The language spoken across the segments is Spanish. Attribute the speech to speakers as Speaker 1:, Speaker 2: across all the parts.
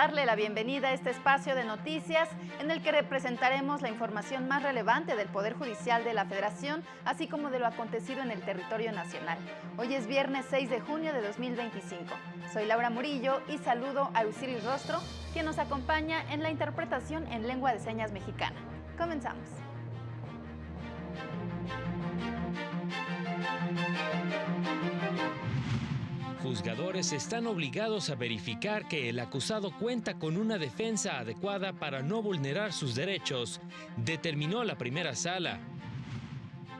Speaker 1: darle la bienvenida a este espacio de noticias en el que representaremos la información más relevante del Poder Judicial de la Federación, así como de lo acontecido en el territorio nacional. Hoy es viernes 6 de junio de 2025. Soy Laura Murillo y saludo a Usiris Rostro, quien nos acompaña en la interpretación en lengua de señas mexicana. Comenzamos.
Speaker 2: Juzgadores están obligados a verificar que el acusado cuenta con una defensa adecuada para no vulnerar sus derechos, determinó la primera sala.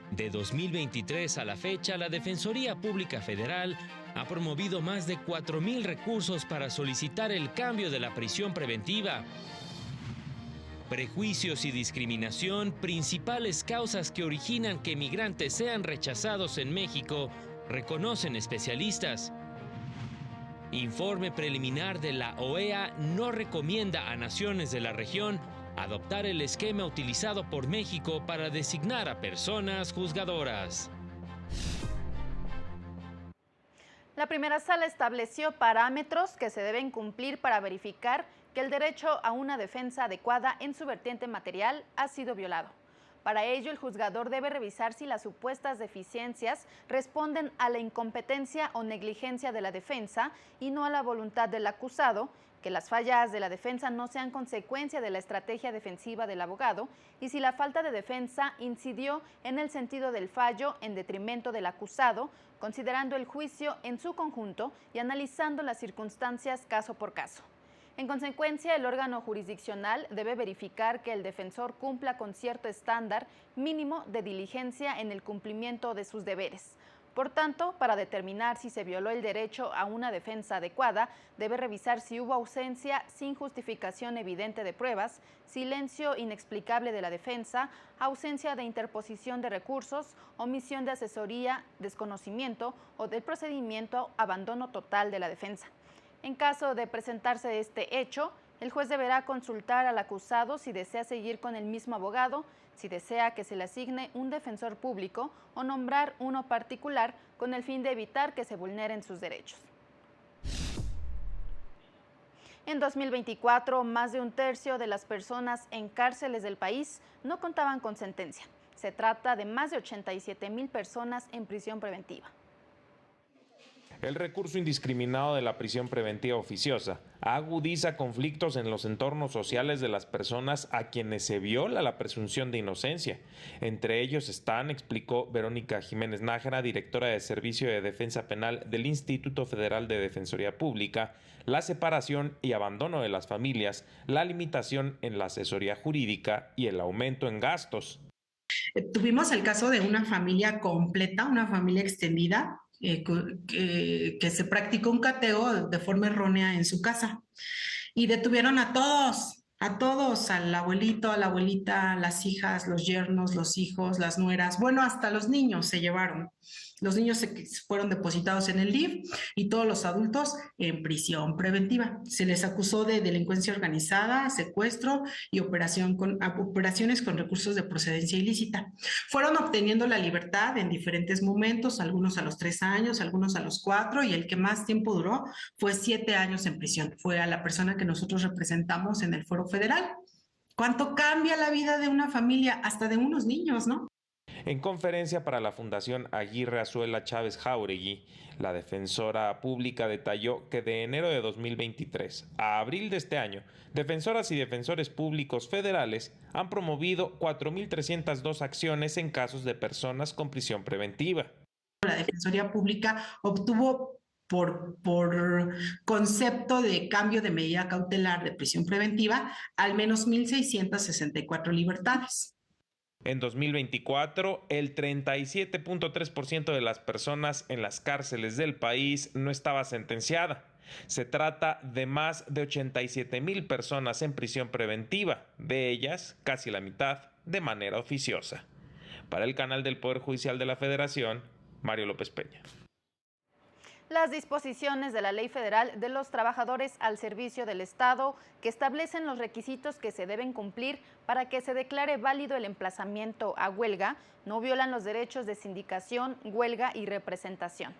Speaker 2: De 2023 a la fecha, la Defensoría Pública Federal ha promovido más de 4,000 recursos para solicitar el cambio de la prisión preventiva. Prejuicios y discriminación, principales causas que originan que migrantes sean rechazados en México, reconocen especialistas. Informe preliminar de la OEA no recomienda a naciones de la región adoptar el esquema utilizado por México para designar a personas juzgadoras.
Speaker 1: La primera sala estableció parámetros que se deben cumplir para verificar que el derecho a una defensa adecuada en su vertiente material ha sido violado. Para ello, el juzgador debe revisar si las supuestas deficiencias responden a la incompetencia o negligencia de la defensa y no a la voluntad del acusado, que las fallas de la defensa no sean consecuencia de la estrategia defensiva del abogado y si la falta de defensa incidió en el sentido del fallo en detrimento del acusado, considerando el juicio en su conjunto y analizando las circunstancias caso por caso. En consecuencia, el órgano jurisdiccional debe verificar que el defensor cumpla con cierto estándar mínimo de diligencia en el cumplimiento de sus deberes. Por tanto, para determinar si se violó el derecho a una defensa adecuada, debe revisar si hubo ausencia sin justificación evidente de pruebas, silencio inexplicable de la defensa, ausencia de interposición de recursos, omisión de asesoría, desconocimiento o del procedimiento, abandono total de la defensa. En caso de presentarse este hecho, el juez deberá consultar al acusado si desea seguir con el mismo abogado, si desea que se le asigne un defensor público o nombrar uno particular con el fin de evitar que se vulneren sus derechos. En 2024, más de un tercio de las personas en cárceles del país no contaban con sentencia. Se trata de más de 87,000 personas en prisión preventiva.
Speaker 3: El recurso indiscriminado de la prisión preventiva oficiosa agudiza conflictos en los entornos sociales de las personas a quienes se viola la presunción de inocencia. Entre ellos están, explicó Verónica Jiménez Nájera, directora de Servicio de Defensa Penal del Instituto Federal de Defensoría Pública, la separación y abandono de las familias, la limitación en la asesoría jurídica y el aumento en gastos.
Speaker 4: Tuvimos el caso de una familia completa, una familia extendida, que se practicó un cateo de forma errónea en su casa y detuvieron a todos, al abuelito, a la abuelita, las hijas, los yernos, los hijos, las nueras, bueno, hasta los niños se llevaron. Los niños se fueron depositados en el DIF y todos los adultos en prisión preventiva. Se les acusó de delincuencia organizada, secuestro y operaciones con recursos de procedencia ilícita. Fueron obteniendo la libertad en diferentes momentos, algunos a los 3 años, algunos a los 4, y el que más tiempo duró fue 7 años en prisión. Fue a la persona que nosotros representamos en el Foro Federal. ¿Cuánto cambia la vida de una familia, hasta de unos niños, no?
Speaker 3: En conferencia para la Fundación Aguirre Azuela Chávez Jauregui, la defensora pública detalló que de enero de 2023 a abril de este año, defensoras y defensores públicos federales han promovido 4,302 acciones en casos de personas con prisión preventiva.
Speaker 4: La Defensoría Pública obtuvo por concepto de cambio de medida cautelar de prisión preventiva al menos 1,664 libertades.
Speaker 3: En 2024, el 37.3% de las personas en las cárceles del país no estaba sentenciada. Se trata de más de 87,000 personas en prisión preventiva, de ellas casi la mitad de manera oficiosa. Para el canal del Poder Judicial de la Federación, Mario López Peña.
Speaker 1: Las disposiciones de la Ley Federal de los Trabajadores al Servicio del Estado, que establecen los requisitos que se deben cumplir para que se declare válido el emplazamiento a huelga, no violan los derechos de sindicación, huelga y representación.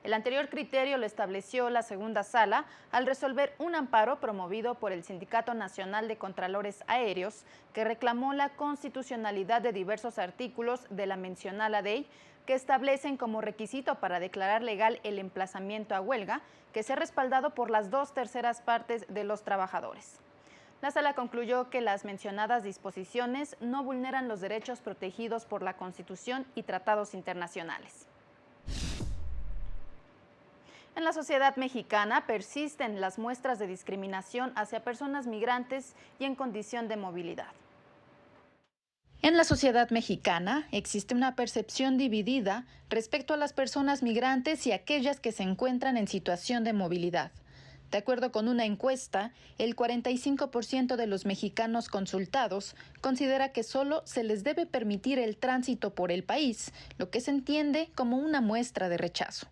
Speaker 1: El anterior criterio lo estableció la segunda sala al resolver un amparo promovido por el Sindicato Nacional de Contralores Aéreos, que reclamó la constitucionalidad de diversos artículos de la mencionada ley que establecen como requisito para declarar legal el emplazamiento a huelga, que sea respaldado por las 2/3 partes de los trabajadores. La sala concluyó que las mencionadas disposiciones no vulneran los derechos protegidos por la Constitución y tratados internacionales. En la sociedad mexicana persisten las muestras de discriminación hacia personas migrantes y en condición de movilidad. En la sociedad mexicana existe una percepción dividida respecto a las personas migrantes y aquellas que se encuentran en situación de movilidad. De acuerdo con una encuesta, el 45% de los mexicanos consultados considera que solo se les debe permitir el tránsito por el país, lo que se entiende como una muestra de rechazo.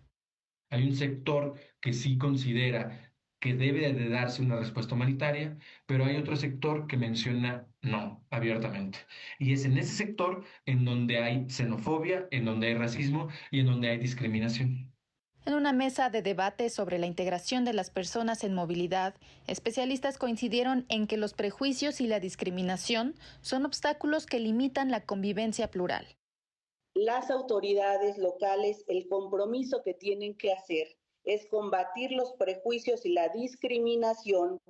Speaker 5: Hay un sector que sí considera que debe de darse una respuesta humanitaria, pero hay otro sector que menciona no, abiertamente. Y es en ese sector en donde hay xenofobia, en donde hay racismo y en donde hay discriminación.
Speaker 1: En una mesa de debate sobre la integración de las personas en movilidad, especialistas coincidieron en que los prejuicios y la discriminación son obstáculos que limitan la convivencia plural.
Speaker 6: Las autoridades locales, el compromiso que tienen que hacer es combatir los prejuicios y la discriminación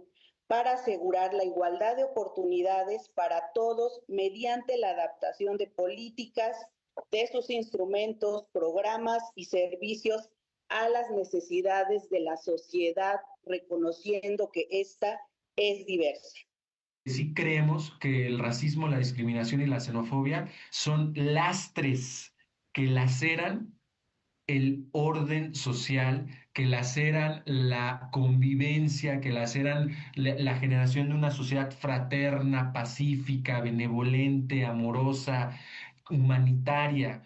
Speaker 6: para asegurar la igualdad de oportunidades para todos mediante la adaptación de políticas, de sus instrumentos, programas y servicios a las necesidades de la sociedad, reconociendo que esta es diversa.
Speaker 5: Sí creemos que el racismo, la discriminación y la xenofobia son lastres que laceran el orden social, que laceran la convivencia, que laceran la generación de una sociedad fraterna, pacífica, benevolente, amorosa, humanitaria.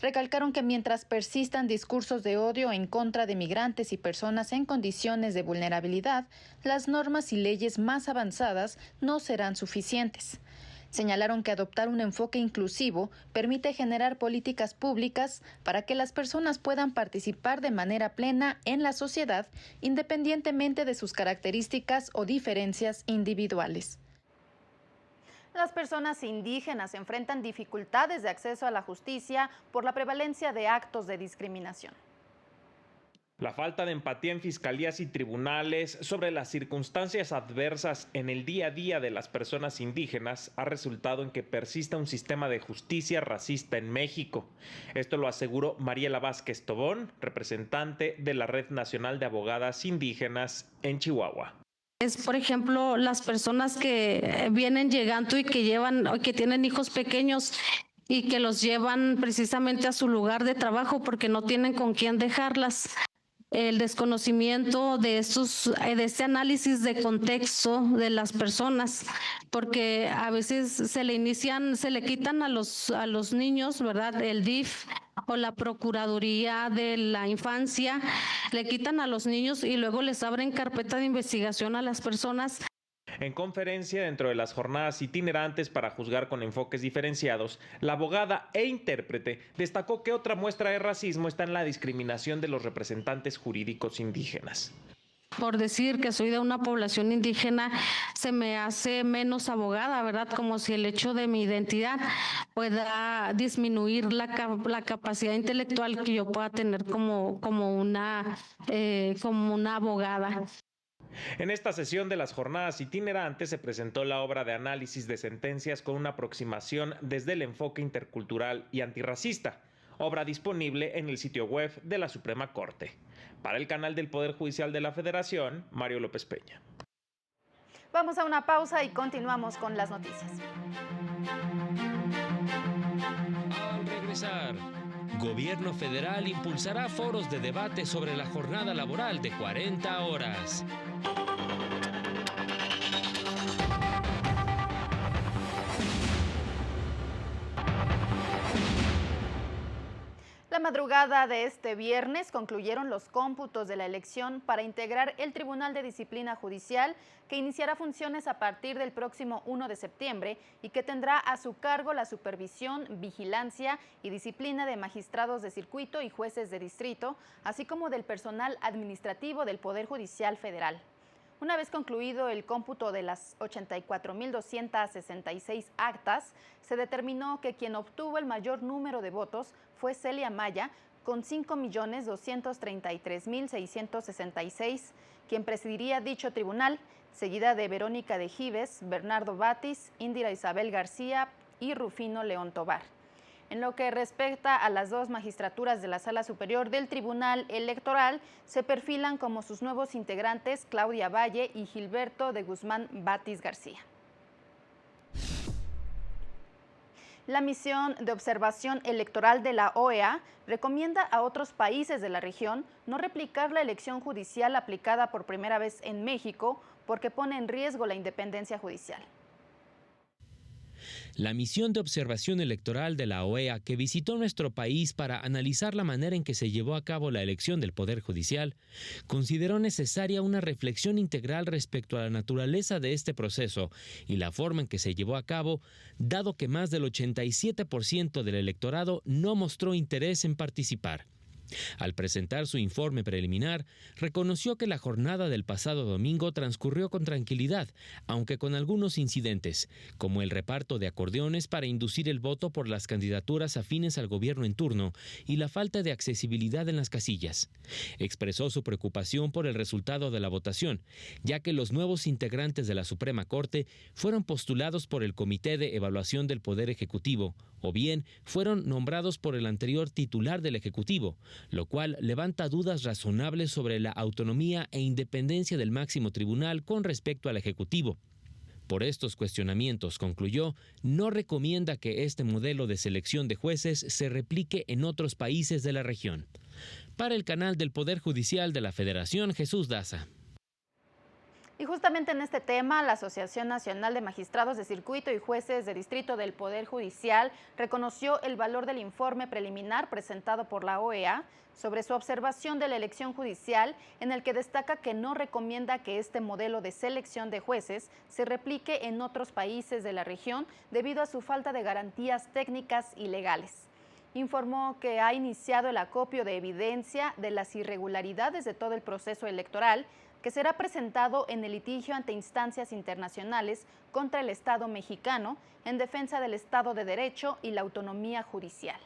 Speaker 1: Recalcaron que mientras persistan discursos de odio en contra de migrantes y personas en condiciones de vulnerabilidad, las normas y leyes más avanzadas no serán suficientes. Señalaron que adoptar un enfoque inclusivo permite generar políticas públicas para que las personas puedan participar de manera plena en la sociedad, independientemente de sus características o diferencias individuales. Las personas indígenas enfrentan dificultades de acceso a la justicia por la prevalencia de actos de discriminación.
Speaker 3: La falta de empatía en fiscalías y tribunales sobre las circunstancias adversas en el día a día de las personas indígenas ha resultado en que persista un sistema de justicia racista en México. Esto lo aseguró Mariela Vázquez Tobón, representante de la Red Nacional de Abogadas Indígenas en Chihuahua.
Speaker 7: Es, por ejemplo, las personas que vienen llegando y que tienen hijos pequeños y que los llevan precisamente a su lugar de trabajo porque no tienen con quién dejarlas. El desconocimiento de este análisis de contexto de las personas, porque a veces se le quitan a los niños, ¿verdad? El DIF o la Procuraduría de la Infancia, le quitan a los niños y luego les abren carpeta de investigación a las personas.
Speaker 3: En conferencia dentro de las jornadas itinerantes para juzgar con enfoques diferenciados, la abogada e intérprete destacó que otra muestra de racismo está en la discriminación de los representantes jurídicos indígenas.
Speaker 7: Por decir que soy de una población indígena, se me hace menos abogada, ¿verdad? Como si el hecho de mi identidad pueda disminuir la capacidad intelectual que yo pueda tener como una abogada.
Speaker 3: En esta sesión de las jornadas itinerantes se presentó la obra de análisis de sentencias con una aproximación desde el enfoque intercultural y antirracista, obra disponible en el sitio web de la Suprema Corte. Para el canal del Poder Judicial de la Federación, Mario López Peña.
Speaker 1: Vamos a una pausa y continuamos con las noticias.
Speaker 2: Al regresar, Gobierno federal impulsará foros de debate sobre la jornada laboral de 40 horas.
Speaker 1: La madrugada de este viernes concluyeron los cómputos de la elección para integrar el Tribunal de Disciplina Judicial, que iniciará funciones a partir del próximo 1 de septiembre y que tendrá a su cargo la supervisión, vigilancia y disciplina de magistrados de circuito y jueces de distrito, así como del personal administrativo del Poder Judicial Federal. Una vez concluido el cómputo de las 84.266 actas, se determinó que quien obtuvo el mayor número de votos fue Celia Maya, con 5.233.666, quien presidiría dicho tribunal, seguida de Verónica de Gives, Bernardo Batis, Indira Isabel García y Rufino León Tobar. En lo que respecta a las dos magistraturas de la Sala Superior del Tribunal Electoral, se perfilan como sus nuevos integrantes Claudia Valle y Gilberto de Guzmán Batis García. La misión de observación electoral de la OEA recomienda a otros países de la región no replicar la elección judicial aplicada por primera vez en México porque pone en riesgo la independencia judicial.
Speaker 2: La misión de observación electoral de la OEA, que visitó nuestro país para analizar la manera en que se llevó a cabo la elección del Poder Judicial, consideró necesaria una reflexión integral respecto a la naturaleza de este proceso y la forma en que se llevó a cabo, dado que más del 87% del electorado no mostró interés en participar. Al presentar su informe preliminar, reconoció que la jornada del pasado domingo transcurrió con tranquilidad, aunque con algunos incidentes, como el reparto de acordeones para inducir el voto por las candidaturas afines al gobierno en turno y la falta de accesibilidad en las casillas. Expresó su preocupación por el resultado de la votación, ya que los nuevos integrantes de la Suprema Corte fueron postulados por el Comité de Evaluación del Poder Ejecutivo, o bien fueron nombrados por el anterior titular del Ejecutivo, lo cual levanta dudas razonables sobre la autonomía e independencia del máximo tribunal con respecto al Ejecutivo. Por estos cuestionamientos, concluyó, no recomienda que este modelo de selección de jueces se replique en otros países de la región. Para el canal del Poder Judicial de la Federación, Jesús Daza.
Speaker 1: Y justamente en este tema, la Asociación Nacional de Magistrados de Circuito y Jueces de Distrito del Poder Judicial reconoció el valor del informe preliminar presentado por la OEA sobre su observación de la elección judicial, en el que destaca que no recomienda que este modelo de selección de jueces se replique en otros países de la región debido a su falta de garantías técnicas y legales. Informó que ha iniciado el acopio de evidencia de las irregularidades de todo el proceso electoral, que será presentado en el litigio ante instancias internacionales contra el Estado mexicano en defensa del Estado de Derecho y la autonomía judicial.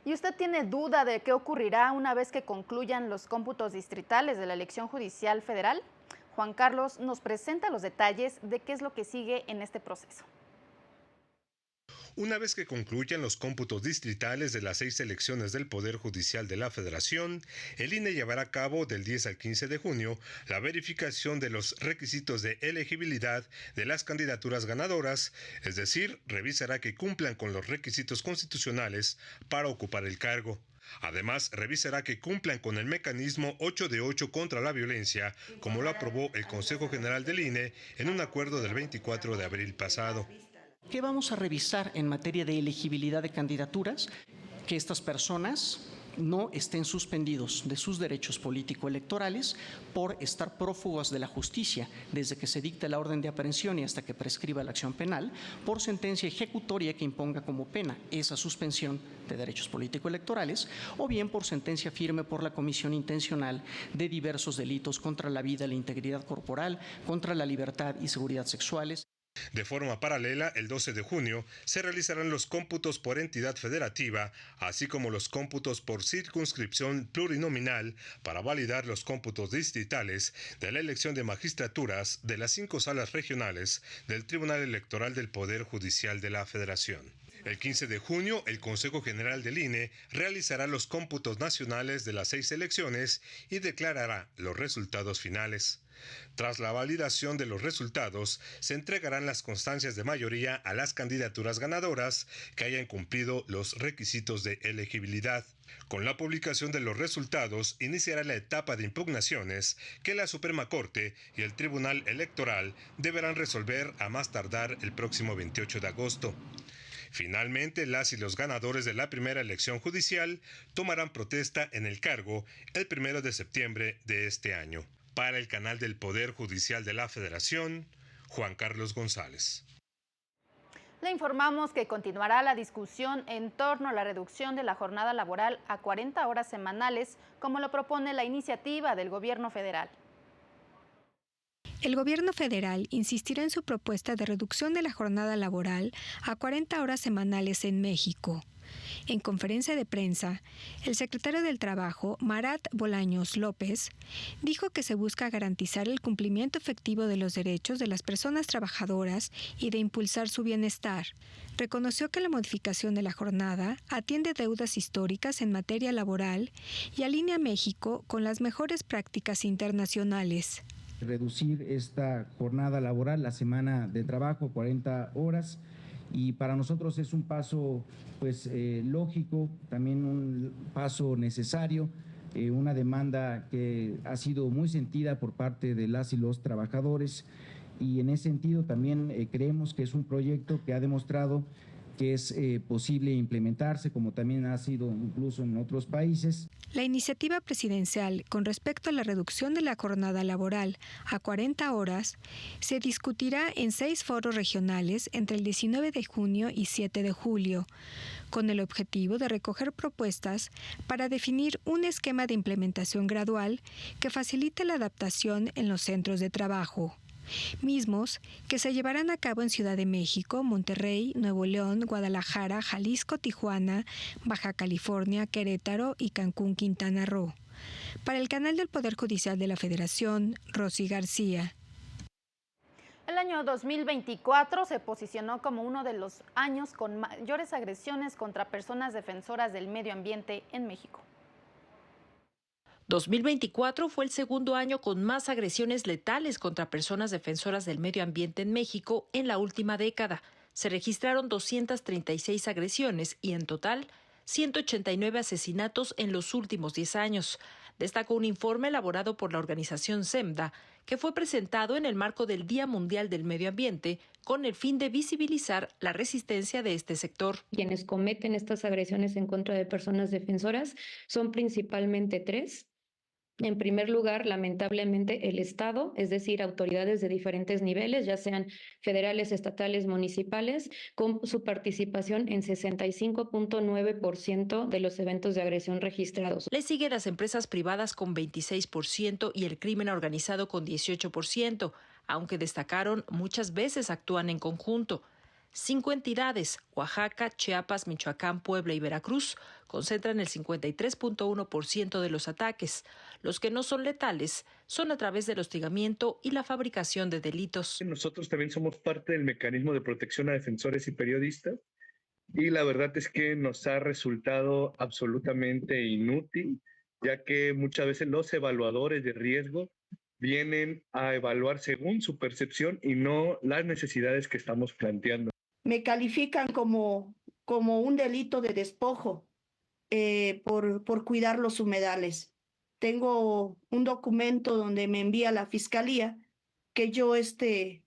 Speaker 1: ¿Y usted tiene duda de qué ocurrirá una vez que concluyan los cómputos distritales de la elección judicial federal? Juan Carlos nos presenta los detalles de qué es lo que sigue en este proceso.
Speaker 8: Una vez que concluyan los cómputos distritales de las 6 elecciones del Poder Judicial de la Federación, el INE llevará a cabo del 10 al 15 de junio la verificación de los requisitos de elegibilidad de las candidaturas ganadoras, es decir, revisará que cumplan con los requisitos constitucionales para ocupar el cargo. Además, revisará que cumplan con el mecanismo 8 de 8 contra la violencia, como lo aprobó el Consejo General del INE en un acuerdo del 24 de abril pasado.
Speaker 9: ¿Qué vamos a revisar en materia de elegibilidad de candidaturas? Que estas personas no estén suspendidos de sus derechos político-electorales por estar prófugos de la justicia desde que se dicte la orden de aprehensión y hasta que prescriba la acción penal, por sentencia ejecutoria que imponga como pena esa suspensión de derechos político-electorales, o bien por sentencia firme por la comisión intencional de diversos delitos contra la vida, la integridad corporal, contra la libertad y seguridad sexuales.
Speaker 8: De forma paralela, el 12 de junio se realizarán los cómputos por entidad federativa, así como los cómputos por circunscripción plurinominal para validar los cómputos distritales de la elección de magistraturas de las 5 salas regionales del Tribunal Electoral del Poder Judicial de la Federación. El 15 de junio, el Consejo General del INE realizará los cómputos nacionales de las 6 elecciones y declarará los resultados finales. Tras la validación de los resultados, se entregarán las constancias de mayoría a las candidaturas ganadoras que hayan cumplido los requisitos de elegibilidad. Con la publicación de los resultados, iniciará la etapa de impugnaciones que la Suprema Corte y el Tribunal Electoral deberán resolver a más tardar el próximo 28 de agosto. Finalmente, las y los ganadores de la primera elección judicial tomarán protesta en el cargo el 1 de septiembre de este año. Para el canal del Poder Judicial de la Federación, Juan Carlos González.
Speaker 1: Le informamos que continuará la discusión en torno a la reducción de la jornada laboral a 40 horas semanales, como lo propone la iniciativa del Gobierno federal.
Speaker 10: El Gobierno federal insistirá en su propuesta de reducción de la jornada laboral a 40 horas semanales en México. En conferencia de prensa, el secretario del Trabajo, Marat Bolaños López, dijo que se busca garantizar el cumplimiento efectivo de los derechos de las personas trabajadoras y de impulsar su bienestar. Reconoció que la modificación de la jornada atiende deudas históricas en materia laboral y alinea a México con las mejores prácticas internacionales.
Speaker 11: Reducir esta jornada laboral, la semana de trabajo, 40 horas, y para nosotros es un paso lógico, también un paso necesario, una demanda que ha sido muy sentida por parte de las y los trabajadores, y en ese sentido también creemos que es un proyecto que ha demostrado que es posible implementarse, como también ha sido incluso en otros países.
Speaker 10: La iniciativa presidencial con respecto a la reducción de la jornada laboral a 40 horas se discutirá en 6 foros regionales entre el 19 de junio y 7 de julio, con el objetivo de recoger propuestas para definir un esquema de implementación gradual que facilite la adaptación en los centros de trabajo, mismos que se llevarán a cabo en Ciudad de México, Monterrey, Nuevo León, Guadalajara, Jalisco, Tijuana, Baja California, Querétaro y Cancún, Quintana Roo. Para el canal del Poder Judicial de la Federación, Rosy García.
Speaker 1: El año 2024 se posicionó como uno de los años con mayores agresiones contra personas defensoras del medio ambiente en México.
Speaker 12: 2024 fue el segundo año con más agresiones letales contra personas defensoras del medio ambiente en México en la última década. Se registraron 236 agresiones y en total 189 asesinatos en los últimos 10 años. Destacó un informe elaborado por la organización SEMDA que fue presentado en el marco del Día Mundial del Medio Ambiente con el fin de visibilizar la resistencia de este sector.
Speaker 13: Quienes cometen estas agresiones en contra de personas defensoras son principalmente 3. En primer lugar, lamentablemente, el Estado, es decir, autoridades de diferentes niveles, ya sean federales, estatales, municipales, con su participación en 65.9% de los eventos de agresión registrados.
Speaker 12: Le siguen las empresas privadas con 26% y el crimen organizado con 18%, aunque destacaron muchas veces actúan en conjunto. 5 entidades, Oaxaca, Chiapas, Michoacán, Puebla y Veracruz, concentran el 53.1% de los ataques. Los que no son letales son a través del hostigamiento y la fabricación de delitos.
Speaker 14: Nosotros también somos parte del mecanismo de protección a defensores y periodistas y la verdad es que nos ha resultado absolutamente inútil, ya que muchas veces los evaluadores de riesgo vienen a evaluar según su percepción y no las necesidades que estamos planteando.
Speaker 15: Me califican como un delito de despojo por cuidar los humedales. Tengo un documento donde me envía la fiscalía que yo estoy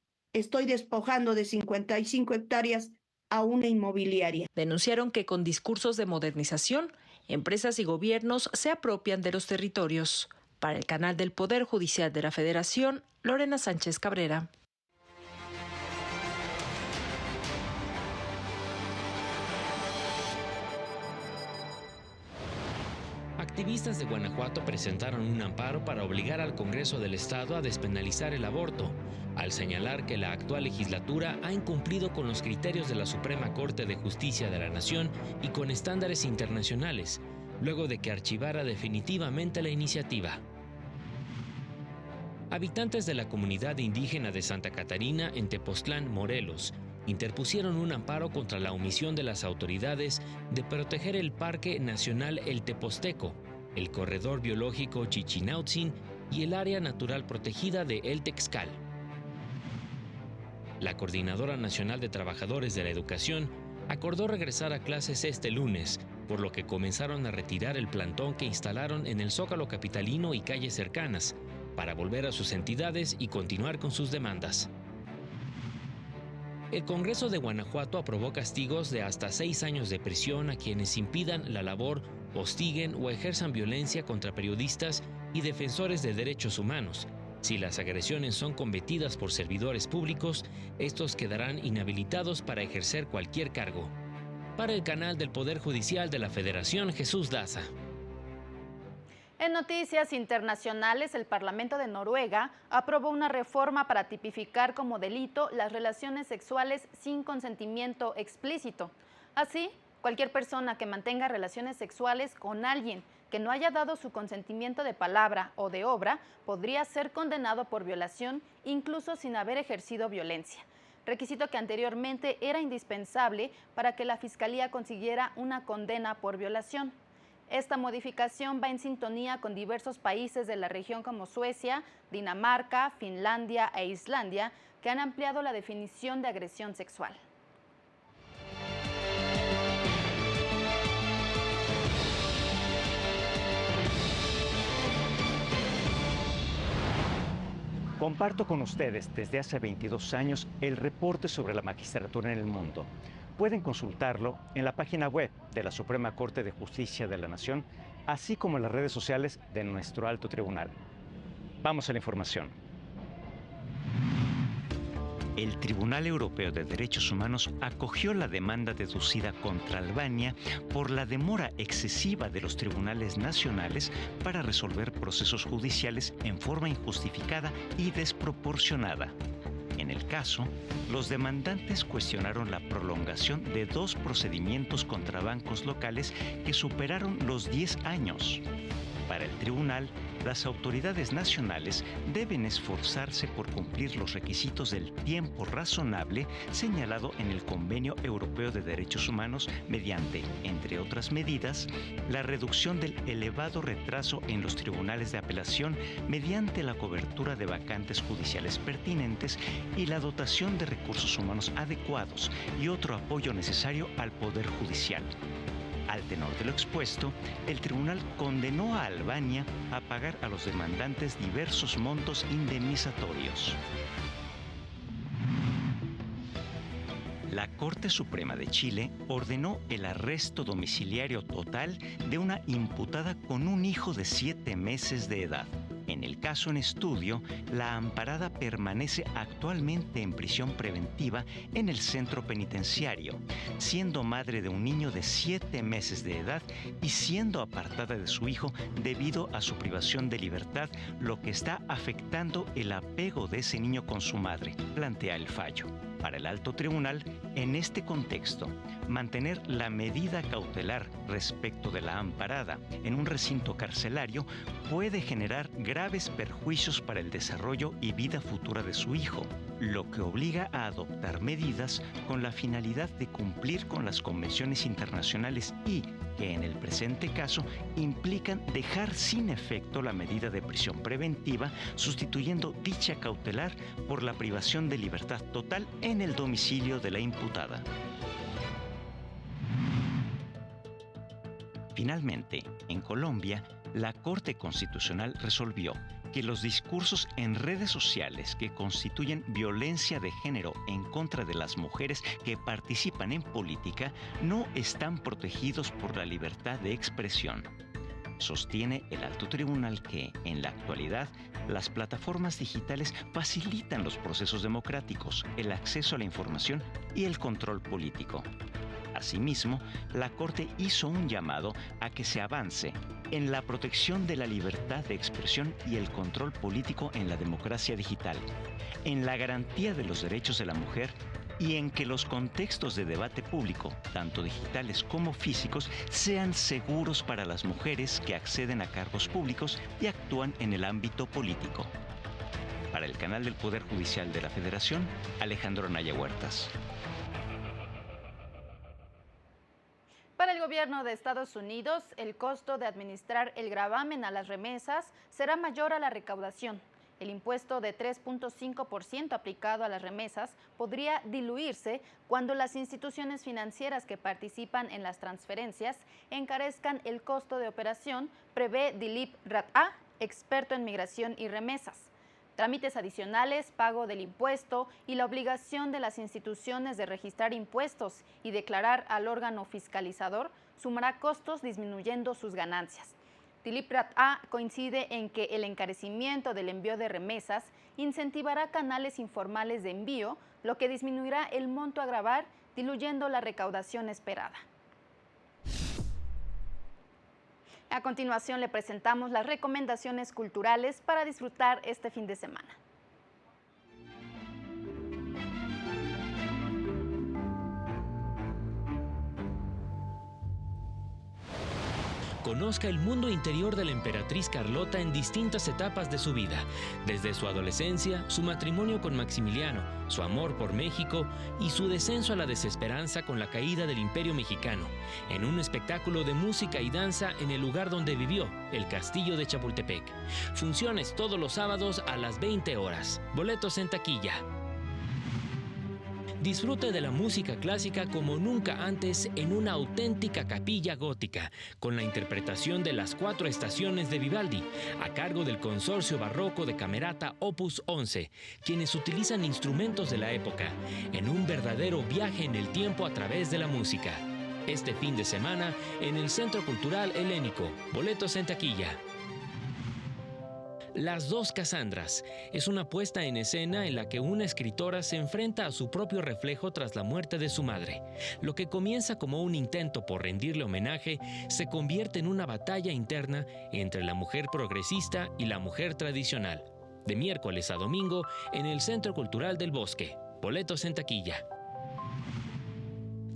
Speaker 15: despojando de 55 hectáreas a una inmobiliaria.
Speaker 12: Denunciaron que con discursos de modernización, empresas y gobiernos se apropian de los territorios. Para el canal del Poder Judicial de la Federación, Lorena Sánchez Cabrera.
Speaker 2: Activistas de Guanajuato presentaron un amparo para obligar al Congreso del Estado a despenalizar el aborto, al señalar que la actual legislatura ha incumplido con los criterios de la Suprema Corte de Justicia de la Nación y con estándares internacionales, luego de que archivara definitivamente la iniciativa. Habitantes de la comunidad indígena de Santa Catarina, en Tepoztlán, Morelos, interpusieron un amparo contra la omisión de las autoridades de proteger el Parque Nacional El Tepozteco, el Corredor Biológico Chichinautzin y el Área Natural Protegida de El Texcal. La Coordinadora Nacional de Trabajadores de la Educación acordó regresar a clases este lunes, por lo que comenzaron a retirar el plantón que instalaron en el Zócalo capitalino y calles cercanas, para volver a sus entidades y continuar con sus demandas. El Congreso de Guanajuato aprobó castigos de hasta 6 años de prisión a quienes impidan la labor, hostiguen o ejerzan violencia contra periodistas y defensores de derechos humanos. Si las agresiones son cometidas por servidores públicos, estos quedarán inhabilitados para ejercer cualquier cargo. Para el canal del Poder Judicial de la Federación, Jesús Daza.
Speaker 1: En noticias internacionales, el Parlamento de Noruega aprobó una reforma para tipificar como delito las relaciones sexuales sin consentimiento explícito. Así, cualquier persona que mantenga relaciones sexuales con alguien que no haya dado su consentimiento de palabra o de obra podría ser condenado por violación, incluso sin haber ejercido violencia, requisito que anteriormente era indispensable para que la Fiscalía consiguiera una condena por violación. Esta modificación va en sintonía con diversos países de la región como Suecia, Dinamarca, Finlandia e Islandia, que han ampliado la definición de agresión sexual.
Speaker 16: Comparto con ustedes desde hace 22 años el reporte sobre la magistratura en el mundo. Pueden consultarlo en la página web de la Suprema Corte de Justicia de la Nación, así como en las redes sociales de nuestro alto tribunal. Vamos a la información. El Tribunal Europeo de Derechos Humanos acogió la demanda deducida contra Albania por la demora excesiva de los tribunales nacionales para resolver procesos judiciales en forma injustificada y desproporcionada. En el caso, los demandantes cuestionaron la prolongación de 2 procedimientos contra bancos locales que superaron los 10 años. Para el tribunal, las autoridades nacionales deben esforzarse por cumplir los requisitos del tiempo razonable señalado en el Convenio Europeo de Derechos Humanos mediante, entre otras medidas, la reducción del elevado retraso en los tribunales de apelación mediante la cobertura de vacantes judiciales pertinentes y la dotación de recursos humanos adecuados y otro apoyo necesario al Poder Judicial. Al tenor de lo expuesto, el tribunal condenó a Albania a pagar a los demandantes diversos montos indemnizatorios. La Corte Suprema de Chile ordenó el arresto domiciliario total de una imputada con un hijo de 7 meses de edad. En el caso en estudio, la amparada permanece actualmente en prisión preventiva en el centro penitenciario, siendo madre de un niño de 7 meses de edad y siendo apartada de su hijo debido a su privación de libertad, lo que está afectando el apego de ese niño con su madre, plantea el fallo. Para el alto tribunal, en este contexto, mantener la medida cautelar respecto de la amparada en un recinto carcelario puede generar graves perjuicios para el desarrollo y vida futura de su hijo, lo que obliga a adoptar medidas con la finalidad de cumplir con las convenciones internacionales y que en el presente caso implican dejar sin efecto la medida de prisión preventiva, sustituyendo dicha cautelar por la privación de libertad total en el domicilio de la imputada. Finalmente, en Colombia, la Corte Constitucional resolvió que los discursos en redes sociales que constituyen violencia de género en contra de las mujeres que participan en política no están protegidos por la libertad de expresión. Sostiene el alto tribunal que, en la actualidad, las plataformas digitales facilitan los procesos democráticos, el acceso a la información y el control político. Asimismo, la Corte hizo un llamado a que se avance en la protección de la libertad de expresión y el control político en la democracia digital, en la garantía de los derechos de la mujer y en que los contextos de debate público, tanto digitales como físicos, sean seguros para las mujeres que acceden a cargos públicos y actúan en el ámbito político. Para el canal del Poder Judicial de la Federación, Alejandro Naya Huertas.
Speaker 1: Para el gobierno de Estados Unidos, el costo de administrar el gravamen a las remesas será mayor a la recaudación. El impuesto de 3.5% aplicado a las remesas podría diluirse cuando las instituciones financieras que participan en las transferencias encarezcan el costo de operación, prevé Dilip Ratha, experto en migración y remesas. Trámites adicionales, pago del impuesto y la obligación de las instituciones de registrar impuestos y declarar al órgano fiscalizador sumará costos disminuyendo sus ganancias. Dilip Prat-A coincide en que el encarecimiento del envío de remesas incentivará canales informales de envío, lo que disminuirá el monto a grabar, diluyendo la recaudación esperada. A continuación le presentamos las recomendaciones culturales para disfrutar este fin de semana.
Speaker 2: Conozca el mundo interior de la emperatriz Carlota en distintas etapas de su vida, desde su adolescencia, su matrimonio con Maximiliano, su amor por México y su descenso a la desesperanza con la caída del Imperio Mexicano, en un espectáculo de música y danza en el lugar donde vivió, el Castillo de Chapultepec. Funciones todos los sábados a las 20 horas. Boletos en taquilla. Disfrute de la música clásica como nunca antes en una auténtica capilla gótica, con la interpretación de las 4 estaciones de Vivaldi, a cargo del Consorcio Barroco de Camerata Opus 11, quienes utilizan instrumentos de la época, en un verdadero viaje en el tiempo a través de la música. Este fin de semana en el Centro Cultural Helénico. Boletos en taquilla. Las dos Casandras es una puesta en escena en la que una escritora se enfrenta a su propio reflejo tras la muerte de su madre. Lo que comienza como un intento por rendirle homenaje se convierte en una batalla interna entre la mujer progresista y la mujer tradicional. De miércoles a domingo en el Centro Cultural del Bosque. Boletos en taquilla.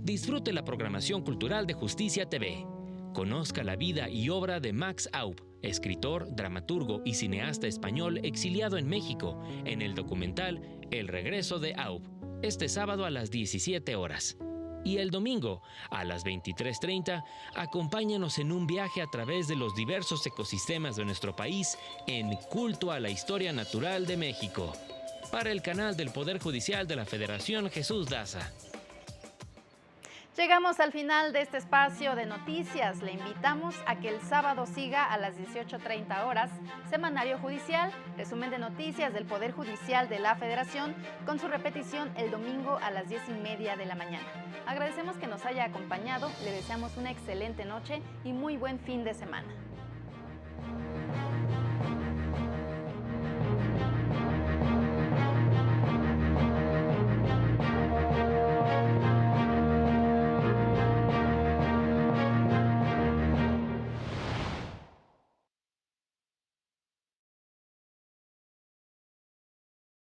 Speaker 2: Disfrute la programación cultural de Justicia TV. Conozca la vida y obra de Max Aub, escritor, dramaturgo y cineasta español exiliado en México, en el documental El regreso de Aub, este sábado a las 17 horas. Y el domingo, a las 23:30, acompáñanos en un viaje a través de los diversos ecosistemas de nuestro país en Culto a la Historia Natural de México. Para el canal del Poder Judicial de la Federación, Jesús Daza.
Speaker 1: Llegamos al final de este espacio de noticias. Le invitamos a que el sábado siga a las 18:30 horas Semanario Judicial, resumen de noticias del Poder Judicial de la Federación, con su repetición el domingo a las 10:30 de la mañana. Agradecemos que nos haya acompañado, le deseamos una excelente noche y muy buen fin de semana.